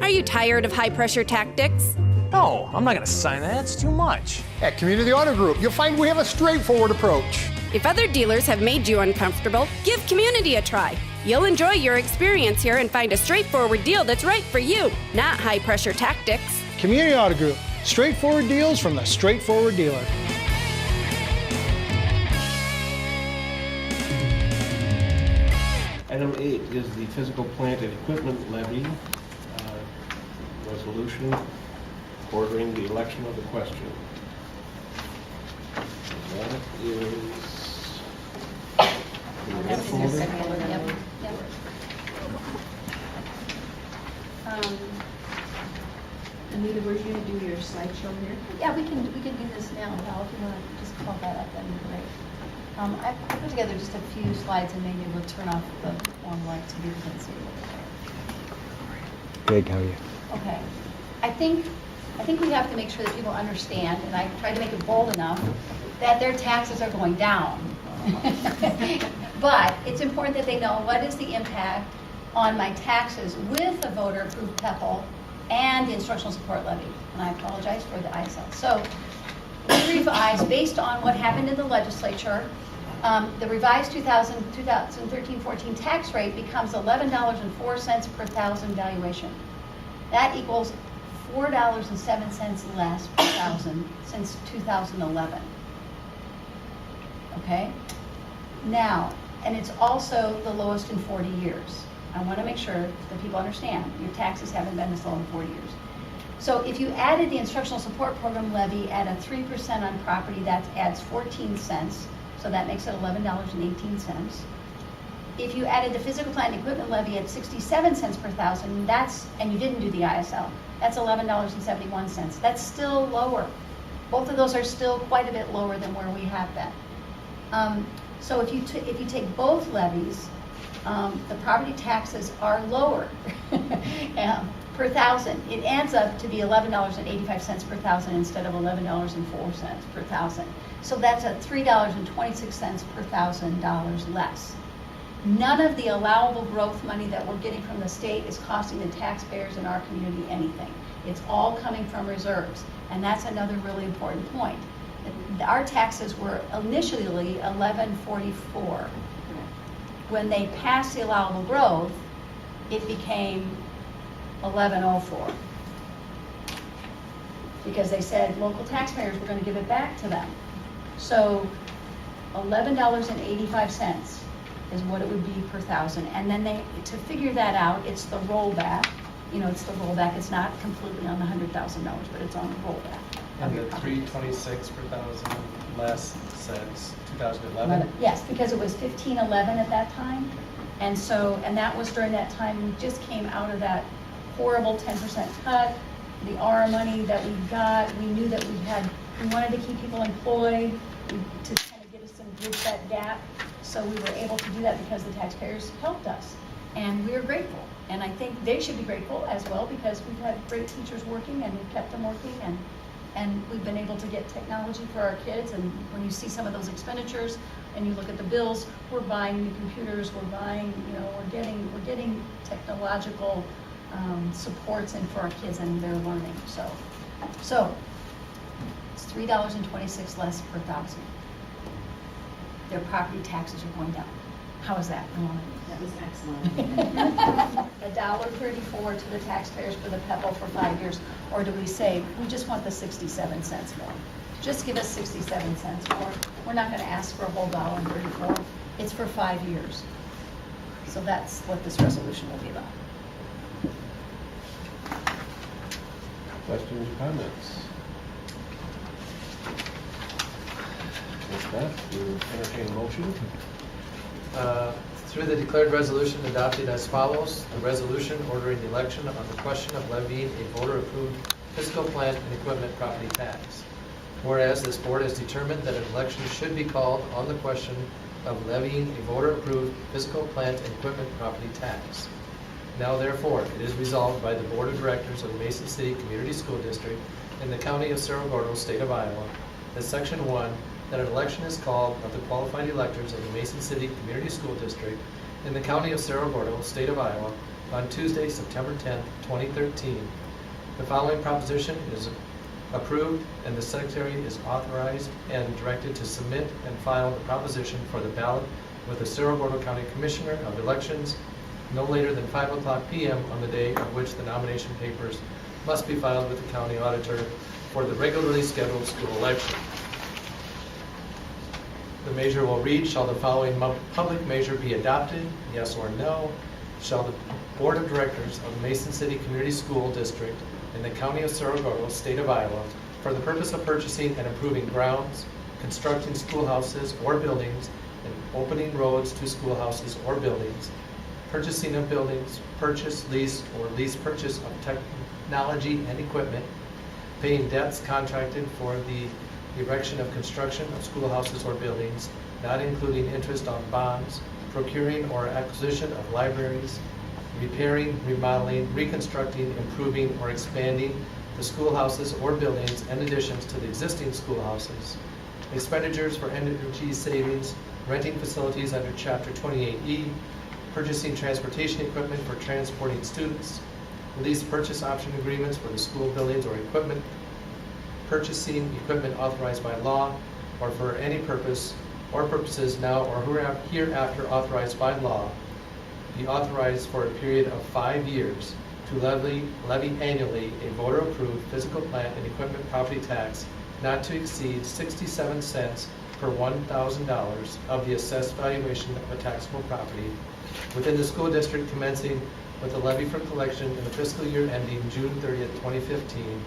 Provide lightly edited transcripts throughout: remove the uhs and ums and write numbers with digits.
Are you tired of high-pressure tactics? No, I'm not going to sign that. It's too much. At Community Auto Group, you'll find we have a straightforward approach. If other dealers have made you uncomfortable, give Community a try. You'll enjoy your experience here and find a straightforward deal that's right for you, not high-pressure tactics. Community Auto Group, straightforward deals from the straightforward dealer. Item 8 is the physical plant and equipment levy resolution ordering the election of the question. That is in the red folder. Yep. Anita, were you going to do your slideshow here? Yeah, we can do this now, Val, if you want to just call that up, that'd be great. I put together just a few slides and maybe we'll turn off the one light so people can see it. Good, how are you? Okay. I think we have to make sure that people understand, and I tried to make it bold enough, that their taxes are going down. But it's important that they know what is the impact on my taxes with a voter-approved PPEL and the instructional support levy. And I apologize for the ISL. So we revised based on what happened in the legislature. The revised 2013-14 tax rate becomes $11.04 per thousand valuation. That equals $4.07 less per thousand since 2011. Okay? Now, and it's also the lowest in 40 years. I want to make sure that people understand your taxes haven't been this low in 40 years. So if you added the instructional support program levy at a 3% on property, that adds 14 cents. So that makes it $11.18. If you added the physical plant and equipment levy at 67 cents per thousand, and you didn't do the ISL, that's $11.71. That's still lower. Both of those are still quite a bit lower than where we have been. So if you take both levies, the property taxes are lower per thousand. It adds up to be $11.85 per thousand instead of $11.04 per thousand. So that's at $3.26 per $1,000 less. None of the allowable growth money that we're getting from the state is costing the taxpayers in our community anything. It's all coming from reserves, and that's another really important point. Our taxes were initially $11.44. When they passed the allowable growth, it became $11.04 because they said local taxpayers were going to give it back to them. So $11.85 is what it would be per thousand. And then to figure that out, it's the rollback. You know, it's the rollback. It's not completely on the $100,000, but it's on the rollback. And the 326 per thousand less since 2011? Yes, because it was 1511 at that time. And that was during that time we just came out of that horrible 10% cut. The ARA money that we got, we knew that we wanted to keep people employed to kind of get us and bridge that gap. So we were able to do that because the taxpayers helped us. And we are grateful. And I think they should be grateful as well because we've had great teachers working and we've kept them working and we've been able to get technology for our kids. And when you see some of those expenditures and you look at the bills, we're buying new computers, we're buying, we're getting technological supports in for our kids and their learning. So it's $3.26 less per thousand. Their property taxes are going down. How is that? That was excellent. $1.34 to the taxpayers for the PPEL for 5 years, or do we say we just want the 67 cents more? Just give us 67 cents more. We're not going to ask for a whole $1.34. It's for 5 years. So that's what this resolution will be about. Questions or comments? With that, we entertain a motion. Through the declared resolution adopted as follows, the resolution ordering the election on the question of levying a voter-approved physical plant and equipment property tax. Whereas this board has determined that an election should be called on the question of levying a voter-approved physical plant and equipment property tax. Now therefore, it is resolved by the Board of Directors of the Mason City Community School District in the County of Cerro Gordo, State of Iowa, that Section 1 that an election is called of the qualified electors of the Mason City Community School District in the County of Cerro Gordo, State of Iowa, on Tuesday, September 10th, 2013. The following proposition is approved, and the Secretary is authorized and directed to submit and file the proposition for the ballot with the Cerro Gordo County Commissioner of Elections no later than 5:00 p.m. on the day on which the nomination papers must be filed with the county auditor for the regularly scheduled school election. The measure will read, shall the following public measure be adopted, yes or no? Shall the Board of Directors of the Mason City Community School District in the County of Cerro Gordo, State of Iowa, for the purpose of purchasing and improving grounds, constructing schoolhouses or buildings, and opening roads to schoolhouses or buildings, purchasing of buildings, purchase, lease, or lease purchase of technology and equipment, paying debts contracted for the erection of construction of schoolhouses or buildings, not including interest on bonds, procuring or acquisition of libraries, repairing, remodeling, reconstructing, improving, or expanding the schoolhouses or buildings and additions to the existing schoolhouses, expenditures for energy savings, renting facilities under Chapter 28E, purchasing transportation equipment for transporting students, lease purchase option agreements for the school buildings or equipment, purchasing equipment authorized by law or for any purpose or purposes now or hereafter authorized by law, be authorized for a period of 5 years to levy annually a voter-approved physical plant and equipment property tax not to exceed 67 cents per $1,000 of the assessed valuation of a taxable property within the school district commencing with the levy for collection in the fiscal year ending June 30th, 2015,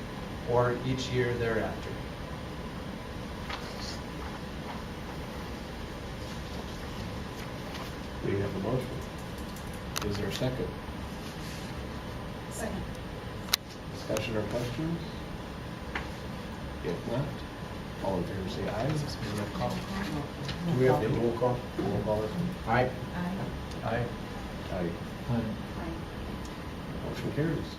or each year thereafter. We have a motion. Is there a second? Second. Discussion or questions? If not, all in favor say aye. Do we have a roll call? Roll call. Aye. Aye. Aye. Aye. Aye. Motion carries.